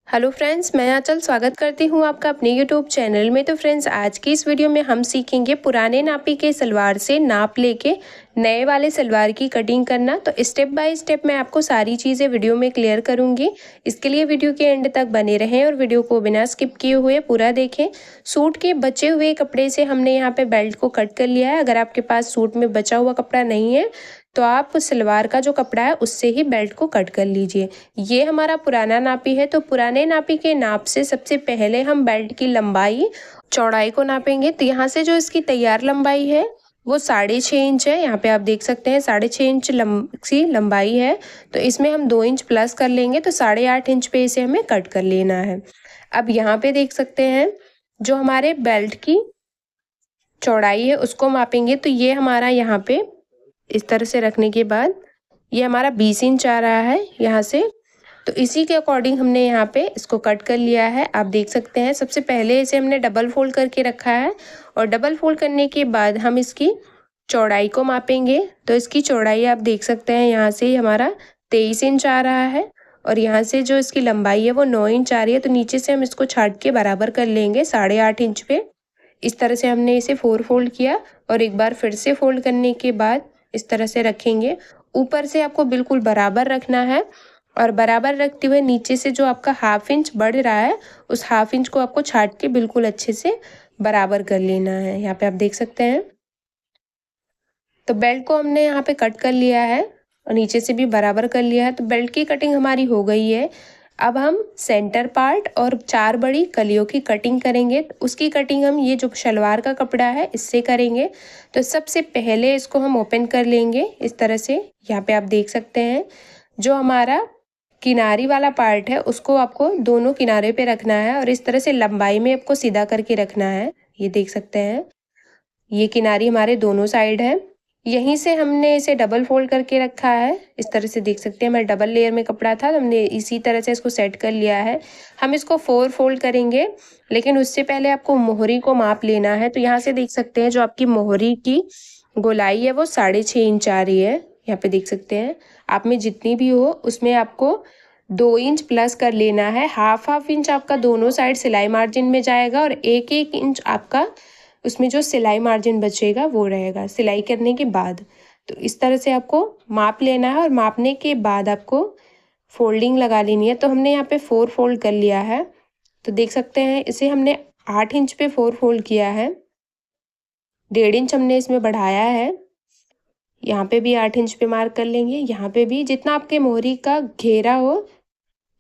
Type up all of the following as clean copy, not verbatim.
Hello friends, मैं आंचल स्वागत करती हूँ आपका अपने यूट्यूब चैनल में। तो फ्रेंड्स, आज की इस वीडियो में हम सीखेंगे पुराने नापी के सलवार से नाप लेके नए वाले सलवार की कटिंग करना। तो स्टेप बाय स्टेप मैं आपको सारी चीज़ें वीडियो में क्लियर करूँगी। इसके लिए वीडियो के एंड तक बने रहें और वीडियो को बिना स्किप किए हुए पूरा देखें। सूट के बचे हुए कपड़े से हमने यहाँ पे बेल्ट को कट कर लिया है। अगर आपके पास सूट में बचा हुआ कपड़ा नहीं है तो आप सलवार का जो कपड़ा है उससे ही बेल्ट को कट कर लीजिए। ये हमारा पुराना नापी है, तो पुराने नापी के नाप से सबसे पहले हम बेल्ट की लंबाई चौड़ाई को नापेंगे। तो यहाँ से जो इसकी तैयार लंबाई है वो 6.5 इंच है। यहाँ पे आप देख सकते हैं 6.5 इंच की लंबाई है। तो इसमें हम 2 इंच प्लस कर लेंगे, तो 8.5 इंच पे इसे हमें कट कर लेना है। अब यहाँ पे देख सकते हैं जो हमारे बेल्ट की चौड़ाई है उसको मापेंगे। तो ये हमारा यहाँ पे इस तरह से रखने के बाद ये हमारा 20 इंच आ रहा है यहाँ से। तो इसी के अकॉर्डिंग हमने यहाँ पे इसको कट कर लिया है। आप देख सकते हैं सबसे पहले इसे हमने डबल फोल्ड करके रखा है और डबल फोल्ड करने के बाद हम इसकी चौड़ाई को मापेंगे। तो इसकी चौड़ाई आप देख सकते हैं यहाँ से हमारा 23 इंच आ रहा है और यहाँ से जो इसकी लंबाई है वो 9 इंच आ रही है। तो नीचे से हम इसको छाट के बराबर कर लेंगे 8.5 इंच पे। इस तरह से हमने इसे 4 फोल्ड किया और एक बार फिर से फोल्ड करने के बाद इस तरह से रखेंगे। ऊपर से आपको बिल्कुल बराबर रखना है और बराबर रखते हुए नीचे से जो आपका 1/2 इंच बढ़ रहा है उस 1/2 इंच को आपको छाट के बिल्कुल अच्छे से बराबर कर लेना है। यहाँ पे आप देख सकते हैं। तो बेल्ट को हमने यहाँ पे कट कर लिया है और नीचे से भी बराबर कर लिया है। तो बेल्ट की कटिंग हमारी हो गई है। अब हम सेंटर पार्ट और 4 बड़ी कलियों की कटिंग करेंगे। उसकी कटिंग हम ये जो शलवार का कपड़ा है इससे करेंगे। तो सबसे पहले इसको हम ओपन कर लेंगे इस तरह से। यहाँ पे आप देख सकते हैं जो हमारा किनारी वाला पार्ट है उसको आपको दोनों किनारे पे रखना है और इस तरह से लंबाई में आपको सीधा करके रखना है। ये देख सकते हैं ये किनारी हमारे दोनों साइड है। यहीं से हमने इसे डबल फोल्ड करके रखा है। इस तरह से देख सकते हैं हमारे डबल लेयर में कपड़ा था तो हमने इसी तरह से इसको सेट कर लिया है। हम इसको 4 फोल्ड करेंगे, लेकिन उससे पहले आपको मोहरी को माप लेना है। तो यहाँ से देख सकते हैं जो आपकी मोहरी की गोलाई है वो 6.5 इंच आ रही है। यहाँ पे देख सकते हैं आप में जितनी भी हो उसमें आपको 2 इंच प्लस कर लेना है। 1/2 इंच आपका दोनों साइड सिलाई मार्जिन में जाएगा और 1-1 इंच आपका उसमें जो सिलाई मार्जिन बचेगा वो रहेगा सिलाई करने के बाद। तो इस तरह से आपको माप लेना है और मापने के बाद आपको फोल्डिंग लगा लेनी है। तो हमने यहाँ पे 4 फोल्ड कर लिया है। तो देख सकते हैं इसे हमने 8 इंच पे 4 फोल्ड किया है। 1.5 इंच हमने इसमें बढ़ाया है। यहाँ पे भी 8 इंच पे मार्क कर लेंगे। यहाँ पे भी जितना आपके मोहरी का घेरा हो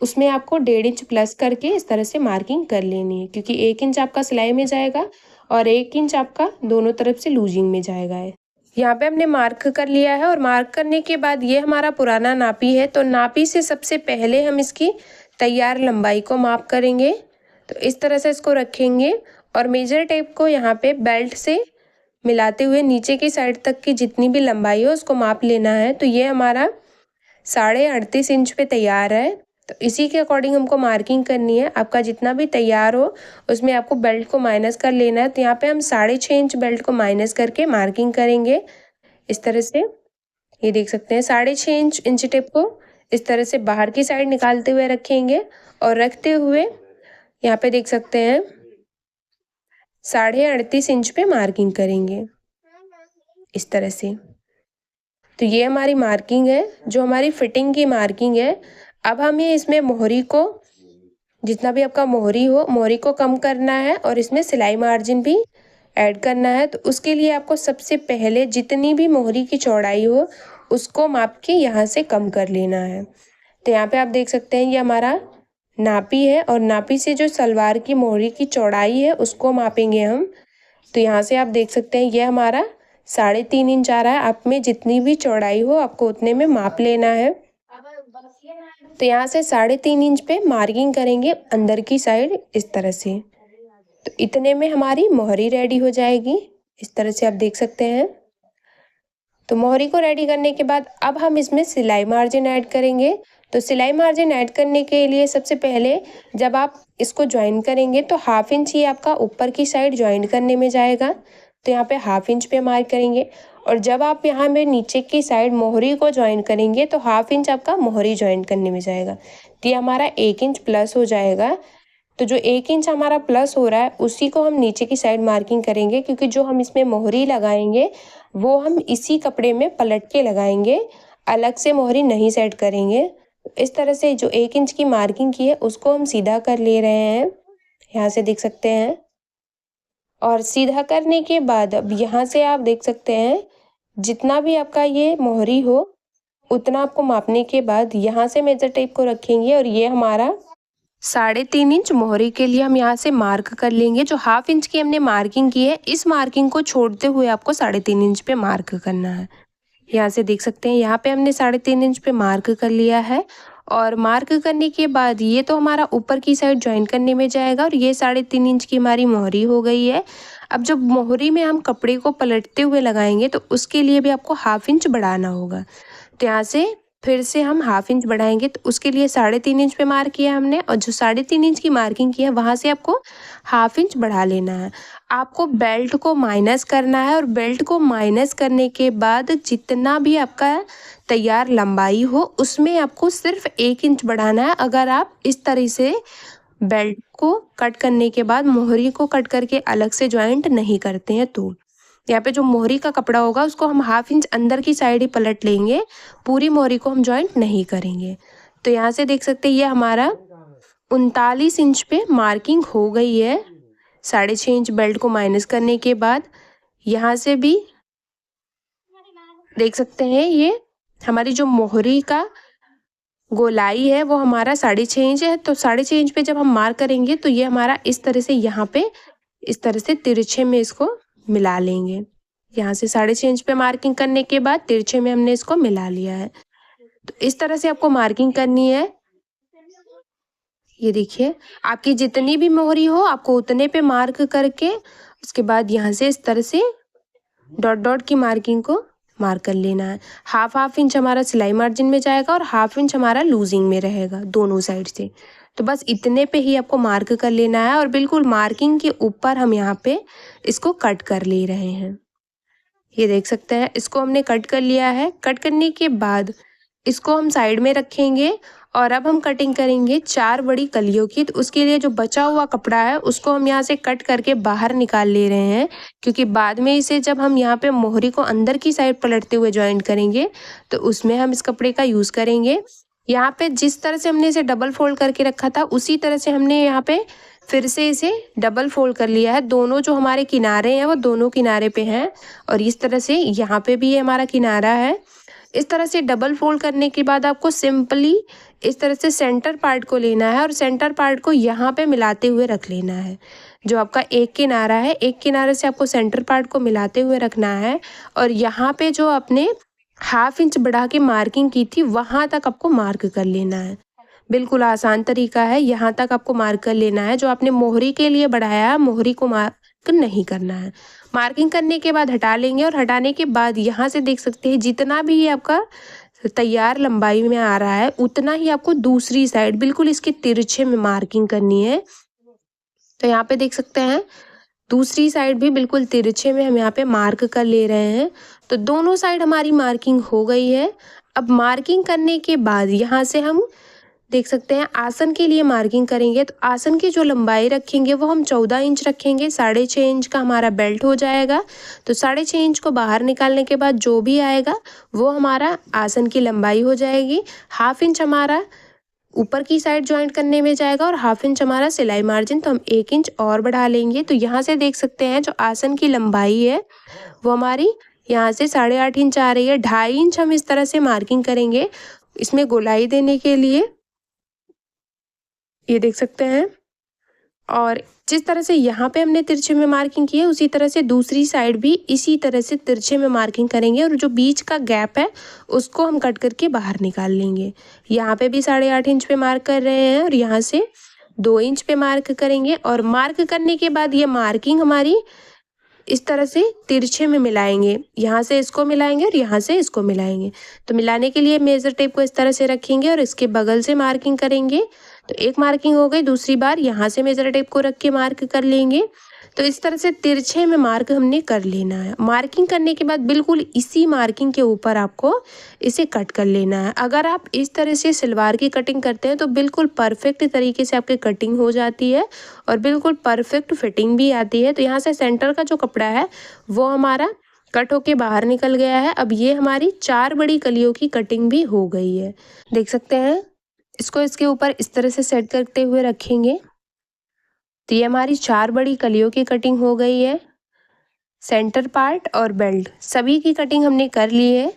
उसमें आपको 1.5 इंच प्लस करके इस तरह से मार्किंग कर लेनी है, क्योंकि 1 इंच आपका सिलाई में जाएगा और 1 इंच आपका दोनों तरफ से लूजिंग में जाएगा है। यहाँ पे हमने मार्क कर लिया है और मार्क करने के बाद ये हमारा पुराना नापी है। तो नापी से सबसे पहले हम इसकी तैयार लंबाई को माप करेंगे। तो इस तरह से इसको रखेंगे और मेजर टेप को यहाँ पे बेल्ट से मिलाते हुए नीचे की साइड तक की जितनी भी लंबाई है उसको माप लेना है। तो ये हमारा 38.5 इंच पे तैयार है। तो इसी के अकॉर्डिंग हमको मार्किंग करनी है। आपका जितना भी तैयार हो उसमें आपको बेल्ट को माइनस कर लेना है। तो यहाँ पे हम 6.5 इंच बेल्ट को माइनस करके मार्किंग करेंगे इस तरह से। ये देख सकते हैं 6.5 इंच टेप को इस तरह से बाहर की साइड निकालते हुए रखेंगे और रखते हुए यहाँ पे देख सकते हैं 38.5 इंच पे मार्किंग करेंगे इस तरह से। तो ये हमारी मार्किंग है जो हमारी फिटिंग की मार्किंग है। अब हमें इसमें मोहरी को जितना भी आपका मोहरी हो मोहरी को कम करना है और इसमें सिलाई मार्जिन भी ऐड करना है। तो उसके लिए आपको सबसे पहले जितनी भी मोहरी की चौड़ाई हो उसको माप के यहाँ से कम कर लेना है। तो यहाँ पे आप देख सकते हैं ये हमारा नापी है और नापी से जो सलवार की मोहरी की चौड़ाई है उसको मापेंगे हम। तो यहाँ से आप देख सकते हैं ये हमारा 3.5 इंच आ रहा है। आप में जितनी भी चौड़ाई हो आपको उतने में माप लेना है। तो यहाँ से 3.5 इंच पे मार्किंग करेंगे अंदर की साइड इस तरह से। तो इतने में हमारी मोहरी रेडी हो जाएगी इस तरह से आप देख सकते हैं। तो मोहरी को रेडी करने के बाद अब हम इसमें सिलाई मार्जिन ऐड करेंगे। तो सिलाई मार्जिन ऐड करने के लिए सबसे पहले जब आप इसको ज्वाइन करेंगे तो 1/2 इंच ही आपका ऊपर की साइड ज्वाइन करने में जाएगा। तो यहाँ पे 1/2 इंच पे मार्क करेंगे और जब आप यहाँ में नीचे की साइड मोहरी को ज्वाइन करेंगे तो 1/2 इंच आपका मोहरी ज्वाइन करने में जाएगा। तो ये हमारा 1 इंच प्लस हो जाएगा। तो जो 1 इंच हमारा प्लस हो रहा है उसी को हम नीचे की साइड मार्किंग करेंगे, क्योंकि जो हम इसमें मोहरी लगाएंगे वो हम इसी कपड़े में पलट के लगाएंगे, अलग से मोहरी नहीं सेट करेंगे। इस तरह से जो 1 इंच की मार्किंग की है उसको हम सीधा कर ले रहे हैं, यहाँ से देख सकते हैं। और सीधा करने के बाद अब यहाँ से आप देख सकते हैं जितना भी आपका ये मोहरी हो उतना आपको मापने के बाद यहाँ से मेजर टेप को रखेंगे और ये हमारा 3.5 इंच मोहरी के लिए हम यहाँ से मार्क कर लेंगे। जो 1/2 इंच की हमने मार्किंग की है इस मार्किंग को छोड़ते हुए आपको 3.5 इंच पे मार्क करना है। यहाँ से देख सकते हैं यहाँ पे हमने 3.5 इंच पे मार्क कर लिया है। और मार्क करने के बाद ये तो हमारा ऊपर की साइड ज्वाइन करने में जाएगा और ये 3.5 इंच की हमारी मोहरी हो गई है। अब जब मोहरी में हम कपड़े को पलटते हुए लगाएंगे तो उसके लिए भी आपको 1/2 इंच बढ़ाना होगा। तो यहाँ से फिर से हम 1/2 इंच बढ़ाएंगे, तो उसके लिए 3.5 इंच पे मार्क किया हमने और जो 3.5 इंच की मार्किंग की है वहाँ से आपको 1/2 इंच बढ़ा लेना है। आपको बेल्ट को माइनस करना है और बेल्ट को माइनस करने के बाद जितना भी आपका तैयार लंबाई हो उसमें आपको सिर्फ 1 इंच बढ़ाना है। अगर आप इस तरह से बेल्ट को कट करने के बाद मोहरी को कट करके अलग से जॉइंट नहीं करते हैं तो यहाँ पे जो मोहरी का कपड़ा होगा उसको हम 1/2 इंच अंदर की साइड ही पलट लेंगे, पूरी मोहरी को हम जॉइंट नहीं करेंगे। तो यहाँ से देख सकते हैं ये हमारा 39 इंच पे मार्किंग हो गई है। 6.5 इंच बेल्ट को माइनस करने के बाद यहाँ से भी देख सकते हैं ये हमारी जो मोहरी का गोलाई है वो हमारा 6.5 इंच है। तो 6.5 इंच पे जब हम मार्क करेंगे तो ये हमारा इस तरह से यहाँ पे इस तरह से तिरछे में इसको मिला लेंगे। यहाँ से 6.5 इंच पे मार्किंग करने के बाद तिरछे में हमने इसको मिला लिया है। तो इस तरह से आपको मार्किंग करनी है। ये देखिए आपकी जितनी भी मोहरी हो आपको उतने पे मार्क करके उसके बाद यहाँ से इस तरह से डॉट डॉट की मार्किंग को मार्क कर लेना है। 1/2 इंच हमारा सिलाई मार्जिन में जाएगा और 1/2 इंच हमारा लूजिंग में रहेगा दोनों साइड से। तो बस इतने पे ही आपको मार्क कर लेना है और बिल्कुल मार्किंग के ऊपर हम यहाँ पे इसको कट कर ले रहे हैं। ये देख सकते हैं इसको हमने कट कर लिया है। कट करने के बाद इसको हम साइड में रखेंगे और अब हम कटिंग करेंगे 4 बड़ी कलियों की। तो उसके लिए जो बचा हुआ कपड़ा है उसको हम यहाँ से कट करके बाहर निकाल ले रहे हैं, क्योंकि बाद में इसे जब हम यहाँ पे मोहरी को अंदर की साइड पलटते हुए ज्वाइंट करेंगे तो उसमें हम इस कपड़े का यूज़ करेंगे। यहाँ पे जिस तरह से हमने इसे डबल फोल्ड करके रखा था उसी तरह से हमने यहाँ पे फिर से इसे डबल फोल्ड कर लिया है। दोनों जो हमारे किनारे हैं वो दोनों किनारे पे हैं और इस तरह से यहाँ पे भी ये हमारा किनारा है। इस तरह से डबल फोल्ड करने के बाद आपको सिंपली इस तरह से सेंटर पार्ट को लेना है और सेंटर पार्ट को यहाँ पे मिलाते हुए रख लेना है। जो आपका एक किनारा है एक किनारे से आपको सेंटर पार्ट को मिलाते हुए रखना है और यहाँ पे जो आपने 1/2 इंच बढ़ा के मार्किंग की थी वहाँ तक आपको मार्क कर लेना है। बिल्कुल आसान तरीका है, यहाँ तक आपको मार्क कर लेना है। जो आपने मोहरी के लिए बढ़ाया है मोहरी को मार्क नहीं करना है। मार्किंग करने के बाद हटा लेंगे और हटाने के बाद यहाँ से देख सकते हैं जितना भी ये आपका तैयार लंबाई में आ रहा है उतना ही आपको दूसरी साइड बिल्कुल इसके तिरछे में मार्किंग करनी है। तो यहाँ पे देख सकते हैं दूसरी साइड भी बिल्कुल तिरछे में हम यहाँ पे मार्क कर ले रहे हैं। तो दोनों साइड हमारी मार्किंग हो गई है। अब मार्किंग करने के बाद यहाँ से हम देख सकते हैं आसन के लिए मार्किंग करेंगे। तो आसन की जो लंबाई रखेंगे वो हम 14 इंच रखेंगे। 6.5 इंच का हमारा बेल्ट हो जाएगा। तो 6.5 इंच को बाहर निकालने के बाद जो भी आएगा वो हमारा आसन की लंबाई हो जाएगी। 1/2 इंच हमारा ऊपर की साइड ज्वाइंट करने में जाएगा और 1/2 इंच हमारा सिलाई मार्जिन, तो हम 1 इंच और बढ़ा लेंगे। तो यहाँ से देख सकते हैं जो आसन की लंबाई है वो हमारी यहाँ से 8.5 इंच आ रही है। 2.5 इंच हम इस तरह से मार्किंग करेंगे इसमें गोलाई देने के लिए, ये देख सकते हैं। और जिस तरह से यहाँ पे हमने तिरछे में मार्किंग की है उसी तरह से दूसरी साइड भी इसी तरह से तिरछे में मार्किंग करेंगे और जो बीच का गैप है उसको हम कट करके बाहर निकाल लेंगे। यहाँ पे भी 8.5 इंच पे मार्क कर रहे हैं और यहाँ से 2 इंच पे मार्क करेंगे और मार्क करने के बाद ये मार्किंग हमारी इस तरह से तिरछे में मिलाएंगे। यहाँ से इसको मिलाएंगे और यहाँ से इसको मिलाएंगे। तो मिलाने के लिए मेज़र टेप को इस तरह से रखेंगे और इसके बगल से मार्किंग करेंगे तो एक मार्किंग हो गई। दूसरी बार यहाँ से मेजर टेप को रख के मार्क कर लेंगे। तो इस तरह से तिरछे में मार्क हमने कर लेना है। मार्किंग करने के बाद बिल्कुल इसी मार्किंग के ऊपर आपको इसे कट कर लेना है। अगर आप इस तरह से सलवार की कटिंग करते हैं तो बिल्कुल परफेक्ट तरीके से आपकी कटिंग हो जाती है और बिल्कुल परफेक्ट फिटिंग भी आती है। तो यहाँ से सेंटर का जो कपड़ा है वो हमारा कट होके बाहर निकल गया है। अब ये हमारी 4 बड़ी कलियों की कटिंग भी हो गई है, देख सकते हैं। इसको इसके ऊपर इस तरह से सेट करते हुए रखेंगे। तो ये हमारी 4 बड़ी कलियों की कटिंग हो गई है। सेंटर पार्ट और बेल्ट सभी की कटिंग हमने कर ली है।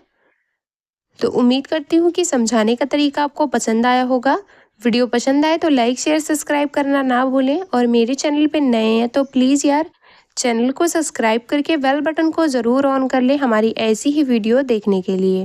तो उम्मीद करती हूँ कि समझाने का तरीका आपको पसंद आया होगा। वीडियो पसंद आए तो लाइक शेयर सब्सक्राइब करना ना भूलें और मेरे चैनल पे नए हैं तो प्लीज़ यार चैनल को सब्सक्राइब करके बेल बटन को ज़रूर ऑन कर लें हमारी ऐसी ही वीडियो देखने के लिए।